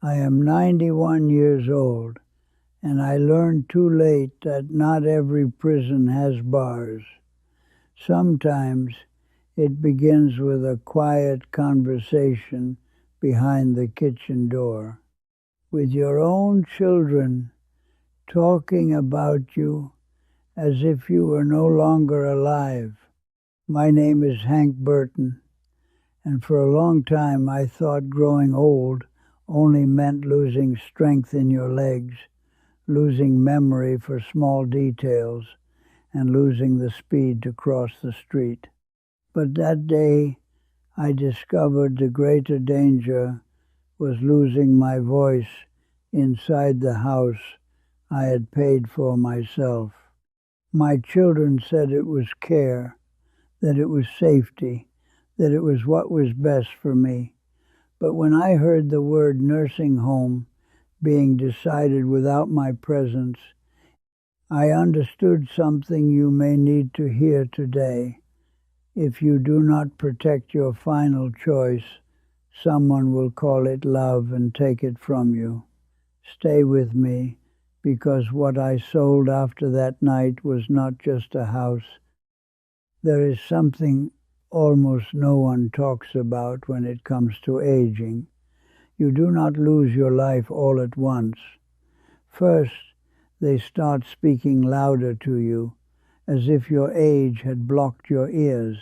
I am 91 years old, and I learned too late that not every prison has bars. Sometimes it begins with a quiet conversation behind the kitchen door, with your own children talking about you as if you were no longer alive. My name is Hank Burton, and for a long time I thought growing old only meant losing strength in your legs, losing memory for small details, and losing the speed to cross the street. But that day I discovered the greater danger was losing my voice inside the house I had paid for myself. My children said it was care, that it was safety, that it was what was best for me. But when I heard the word nursing home being decided without my presence, I understood something you may need to hear today. If you do not protect your final choice, someone will call it love and take it from you. Stay with me, because what I sold after that night was not just a house. There is something almost no one talks about when it comes to aging. You do not lose your life all at once. First, they start speaking louder to you, as if your age had blocked your ears.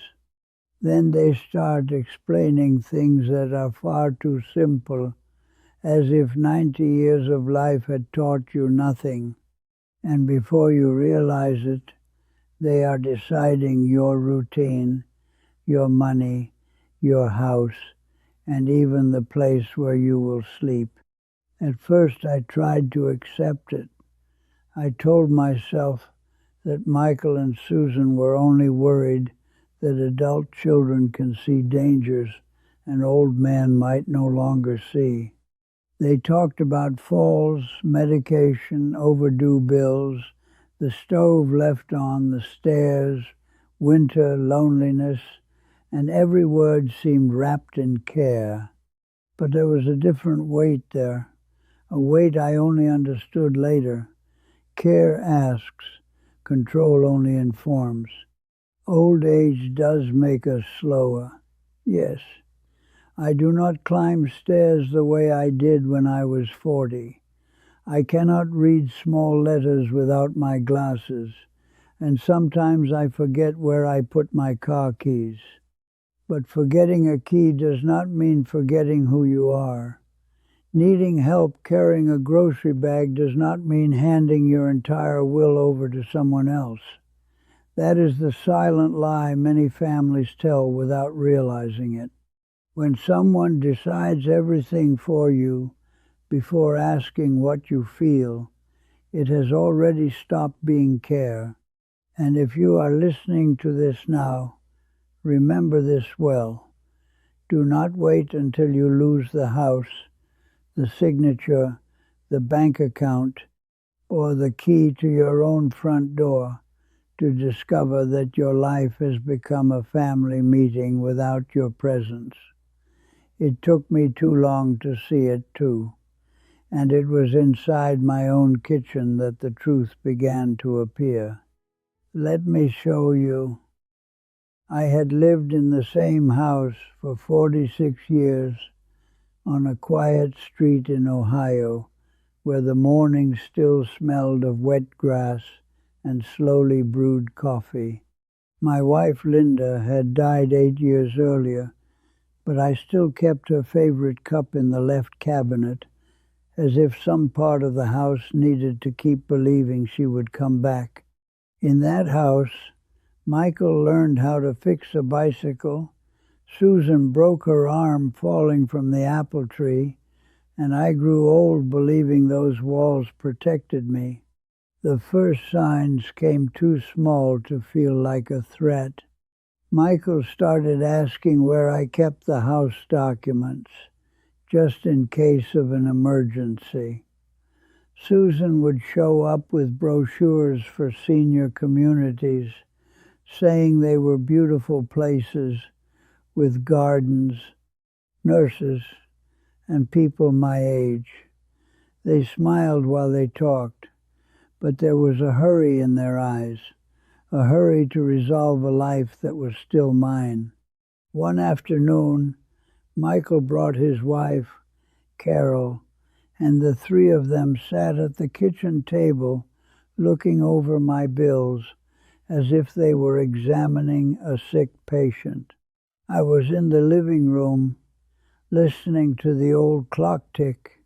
Then they start explaining things that are far too simple, as if 90 years of life had taught you nothing. And before you realize it, they are deciding your routine, your money, your house, and even the place where you will sleep. At first I tried to accept it. I told myself that Michael and Susan were only worried that adult children can see dangers an old man might no longer see. They talked about falls, medication, overdue bills, the stove left on, the stairs, winter, loneliness, and every word seemed wrapped in care. But there was a different weight there, a weight I only understood later. Care asks, control only informs. Old age does make us slower, yes. I do not climb stairs the way I did when I was 40. I cannot read small letters without my glasses, and sometimes I forget where I put my car keys. But forgetting a key does not mean forgetting who you are. Needing help carrying a grocery bag does not mean handing your entire will over to someone else. That is the silent lie many families tell without realizing it. When someone decides everything for you before asking what you feel, it has already stopped being care. And if you are listening to this now, remember this well. Do not wait until you lose the house, the signature, the bank account, or the key to your own front door to discover that your life has become a family meeting without your presence. It took me too long to see it too, and it was inside my own kitchen that the truth began to appear. Let me show you. I had lived in the same house for 46 years on a quiet street in Ohio, where the morning still smelled of wet grass and slowly brewed coffee. My wife Linda had died 8 years earlier, but I still kept her favorite cup in the left cabinet, as if some part of the house needed to keep believing she would come back. In that house, Michael learned how to fix a bicycle, Susan broke her arm falling from the apple tree, and I grew old believing those walls protected me. The first signs came too small to feel like a threat. Michael started asking where I kept the house documents, just in case of an emergency. Susan would show up with brochures for senior communities, saying they were beautiful places with gardens, nurses, and people my age. They smiled while they talked, but there was a hurry in their eyes, a hurry to resolve a life that was still mine. One afternoon, Michael brought his wife, Carol, and the three of them sat at the kitchen table looking over my bills as if they were examining a sick patient. I was in the living room listening to the old clock tick,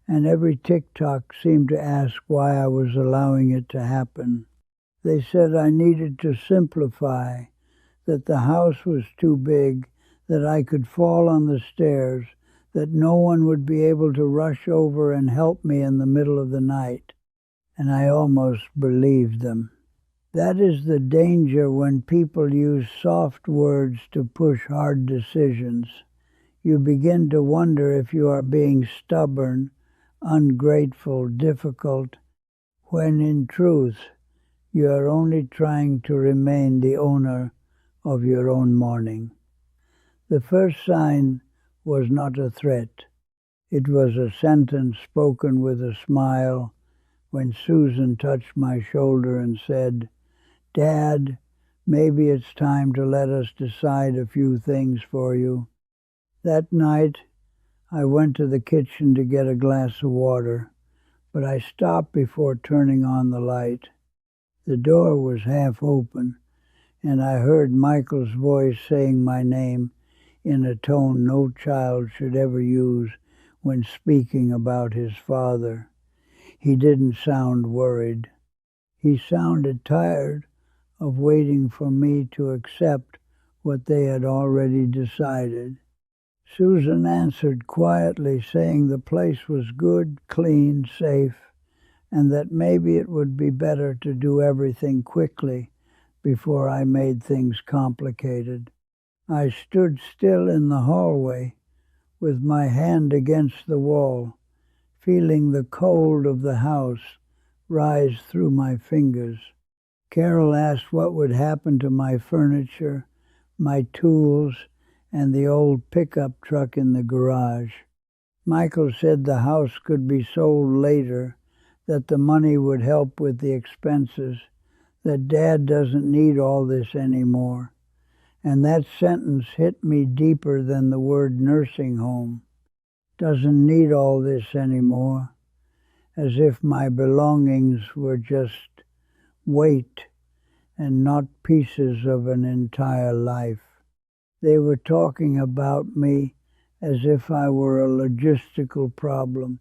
and every tick-tock seemed to ask why I was allowing it to happen. They said I needed to simplify, that the house was too big, that I could fall on the stairs, that no one would be able to rush over and help me in the middle of the night. And I almost believed them. That is the danger when people use soft words to push hard decisions. You begin to wonder if you are being stubborn, ungrateful, difficult, when in truth you are only trying to remain the owner of your own morning. The first sign was not a threat. It was a sentence spoken with a smile when Susan touched my shoulder and said, "Dad, maybe it's time to let us decide a few things for you." That night, I went to the kitchen to get a glass of water, but I stopped before turning on the light. The door was half open, and I heard Michael's voice saying my name in a tone no child should ever use when speaking about his father. He didn't sound worried. He sounded tired of waiting for me to accept what they had already decided. Susan answered quietly, saying the place was good, clean, safe, and that maybe it would be better to do everything quickly before I made things complicated. I stood still in the hallway with my hand against the wall, feeling the cold of the house rise through my fingers. Carol asked what would happen to my furniture, my tools, and the old pickup truck in the garage. Michael said the house could be sold later, that the money would help with the expenses, that Dad doesn't need all this anymore. And that sentence hit me deeper than the word nursing home. Doesn't need all this anymore, as if my belongings were just weight and not pieces of an entire life. They were talking about me as if I were a logistical problem,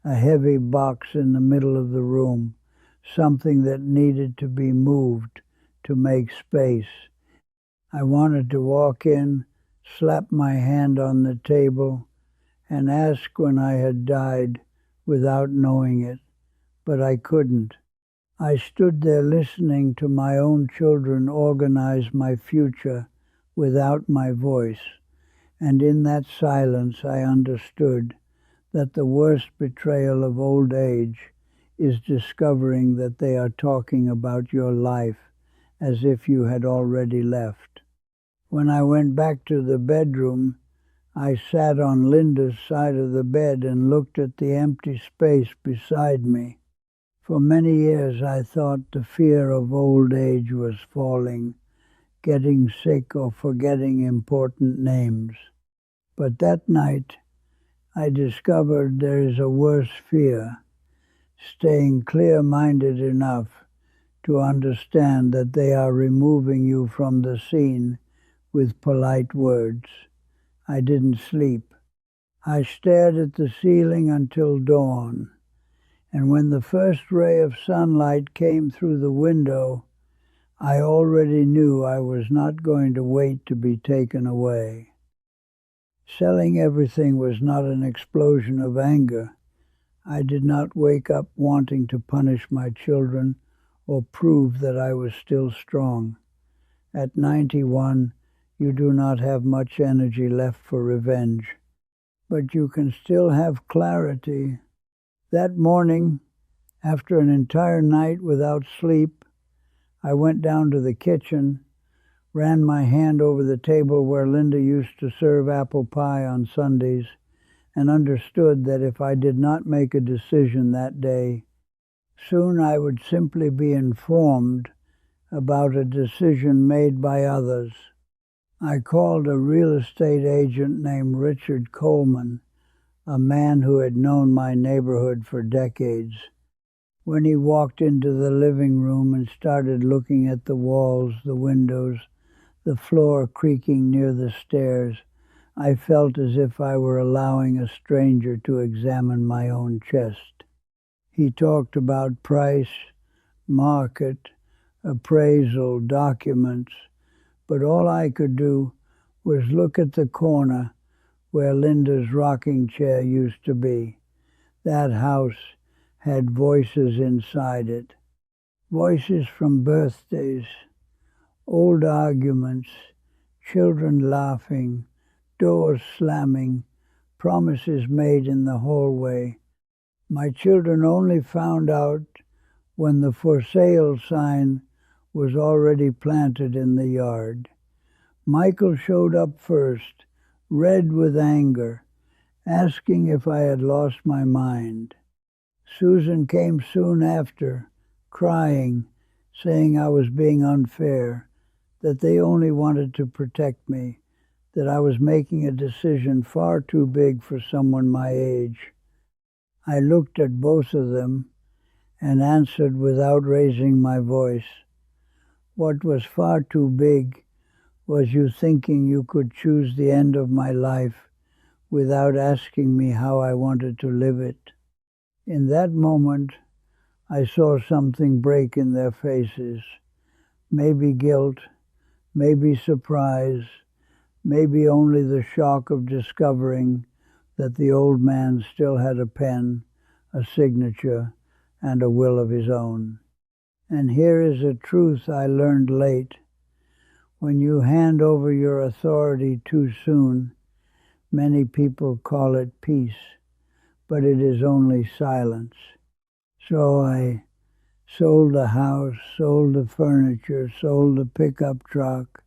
a heavy box in the middle of the room, something that needed to be moved to make space. I wanted to walk in, slap my hand on the table, and ask when I had died without knowing it, but I couldn't. I stood there listening to my own children organize my future without my voice, and in that silence I understood that the worst betrayal of old age is discovering that they are talking about your life as if you had already left. When I went back to the bedroom, I sat on Linda's side of the bed and looked at the empty space beside me. For many years I thought the fear of old age was falling, getting sick or forgetting important names. But that night I discovered there is a worse fear, staying clear-minded enough to understand that they are removing you from the scene with polite words. I didn't sleep. I stared at the ceiling until dawn, and when the first ray of sunlight came through the window, I already knew I was not going to wait to be taken away. Selling everything was not an explosion of anger. I did not wake up wanting to punish my children or prove that I was still strong. At 91, you do not have much energy left for revenge, but you can still have clarity. That morning, after an entire night without sleep, I went down to the kitchen, ran my hand over the table where Linda used to serve apple pie on Sundays, and understood that if I did not make a decision that day, soon I would simply be informed about a decision made by others. I called a real estate agent named Richard Coleman, a man who had known my neighborhood for decades. When he walked into the living room and started looking at the walls, the windows, the floor creaking near the stairs, I felt as if I were allowing a stranger to examine my own chest. He talked about price, market, appraisal, documents, but all I could do was look at the corner where Linda's rocking chair used to be. That house had voices inside it. Voices from birthdays, old arguments, children laughing, doors slamming, promises made in the hallway. My children only found out when the for sale sign was already planted in the yard. Michael showed up first, red with anger, asking if I had lost my mind. Susan came soon after, crying, saying I was being unfair, that they only wanted to protect me, that I was making a decision far too big for someone my age. I looked at both of them and answered without raising my voice. What was far too big was you thinking you could choose the end of my life without asking me how I wanted to live it. In that moment, I saw something break in their faces. Maybe guilt, maybe surprise, maybe only the shock of discovering that the old man still had a pen, a signature, and a will of his own. And here is a truth I learned late. When you hand over your authority too soon, many people call it peace, but it is only silence. So I sold the house, sold the furniture, sold the pickup truck,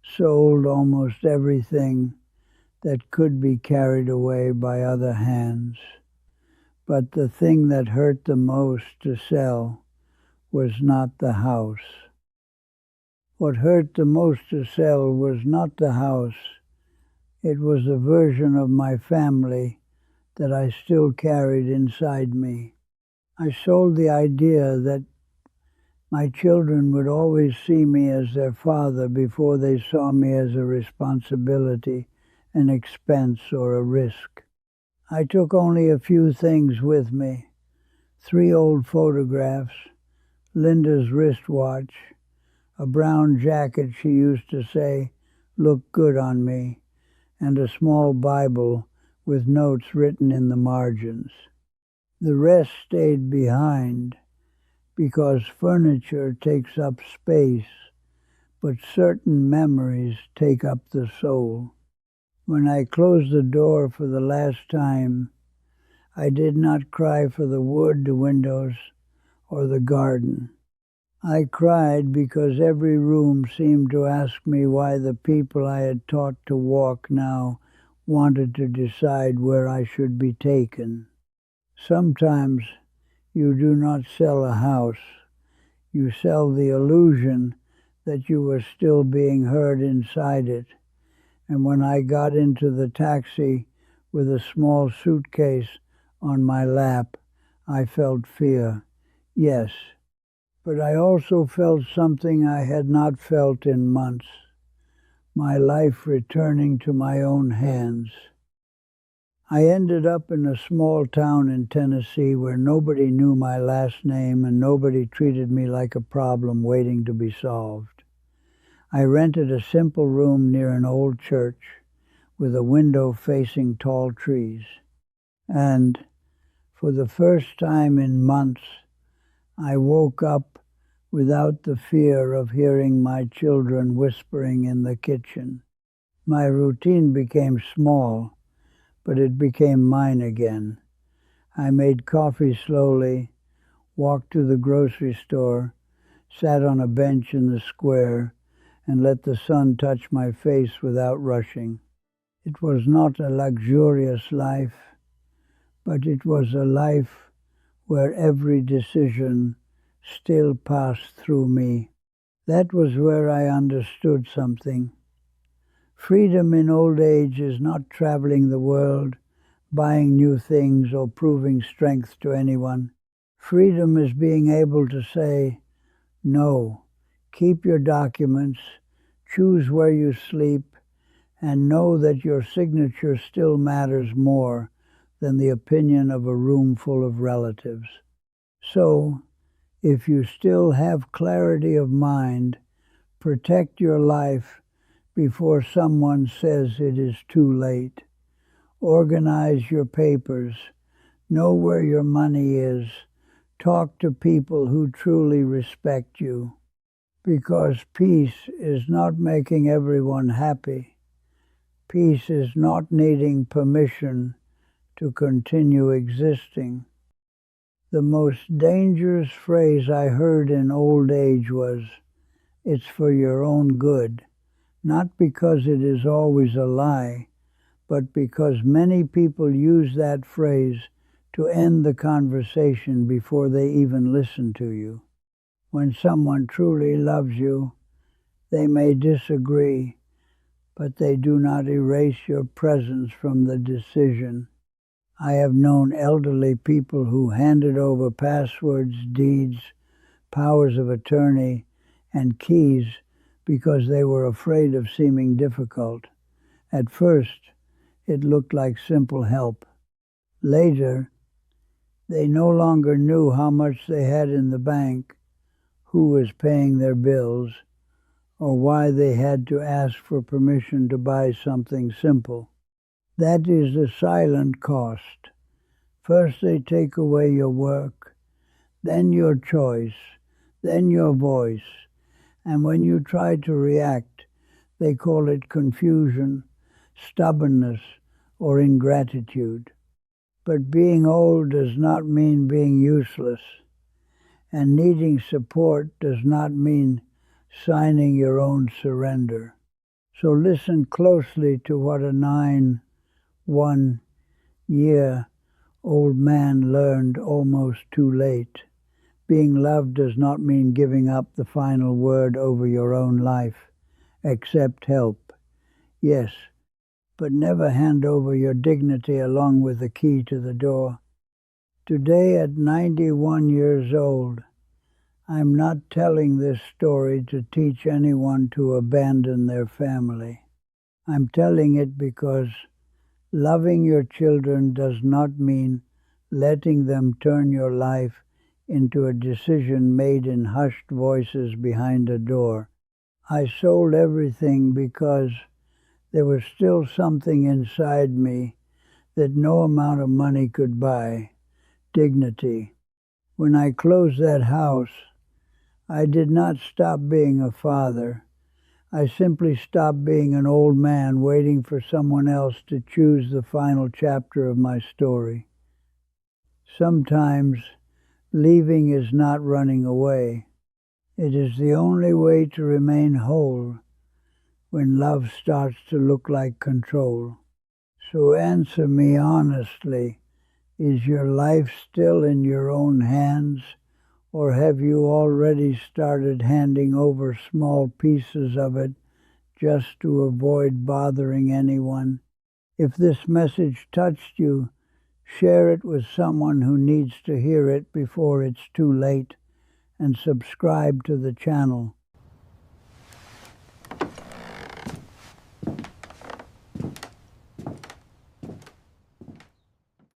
sold almost everything that could be carried away by other hands. But the thing that hurt the most to sell was not the house. What hurt the most to sell was not the house. It was a version of my family that I still carried inside me. I sold the idea that my children would always see me as their father before they saw me as a responsibility, an expense, or a risk. I took only a few things with me: 3 old photographs, Linda's wristwatch, a brown jacket she used to say looked good on me, and a small Bible with notes written in the margins. The rest stayed behind because furniture takes up space, but certain memories take up the soul. When I closed the door for the last time, I did not cry for the wood, the windows, or the garden. I cried because every room seemed to ask me why the people I had taught to walk now wanted to decide where I should be taken. Sometimes you do not sell a house. You sell the illusion that you were still being heard inside it. And when I got into the taxi with a small suitcase on my lap, I felt fear. Yes, but I also felt something I had not felt in months, my life returning to my own hands. I ended up in a small town in Tennessee where nobody knew my last name and nobody treated me like a problem waiting to be solved. I rented a simple room near an old church with a window facing tall trees. And for the first time in months, I woke up without the fear of hearing my children whispering in the kitchen. My routine became small, but it became mine again. I made coffee slowly, walked to the grocery store, sat on a bench in the square, and let the sun touch my face without rushing. It was not a luxurious life, but it was a life where every decision still passed through me. That was where I understood something. Freedom in old age is not traveling the world, buying new things, or proving strength to anyone. Freedom is being able to say, no, keep your documents, choose where you sleep, and know that your signature still matters more than the opinion of a room full of relatives. So, if you still have clarity of mind, protect your life before someone says it is too late. Organize your papers, know where your money is, talk to people who truly respect you. Because peace is not making everyone happy. Peace is not needing permission to continue existing. The most dangerous phrase I heard in old age was, "It's for your own good," not because it is always a lie, but because many people use that phrase to end the conversation before they even listen to you. When someone truly loves you, they may disagree, but they do not erase your presence from the decision. I have known elderly people who handed over passwords, deeds, powers of attorney, and keys because they were afraid of seeming difficult. At first, it looked like simple help. Later, they no longer knew how much they had in the bank, who was paying their bills, or why they had to ask for permission to buy something simple. That is the silent cost. First they take away your work, then your choice, then your voice, and when you try to react, they call it confusion, stubbornness, or ingratitude. But being old does not mean being useless, and needing support does not mean signing your own surrender. So listen closely to what a 91-year-old man learned almost too late. Being loved does not mean giving up the final word over your own life. Accept help, yes, but never hand over your dignity along with the key to the door. Today, at 91 years old, I'm not telling this story to teach anyone to abandon their family. I'm telling it because loving your children does not mean letting them turn your life into a decision made in hushed voices behind a door. I sold everything because there was still something inside me that no amount of money could buy: dignity. When I closed that house, I did not stop being a father. I simply stopped being an old man waiting for someone else to choose the final chapter of my story. Sometimes leaving is not running away. It is the only way to remain whole when love starts to look like control. So answer me honestly. Is your life still in your own hands? Or have you already started handing over small pieces of it just to avoid bothering anyone? If this message touched you, share it with someone who needs to hear it before it's too late, and subscribe to the channel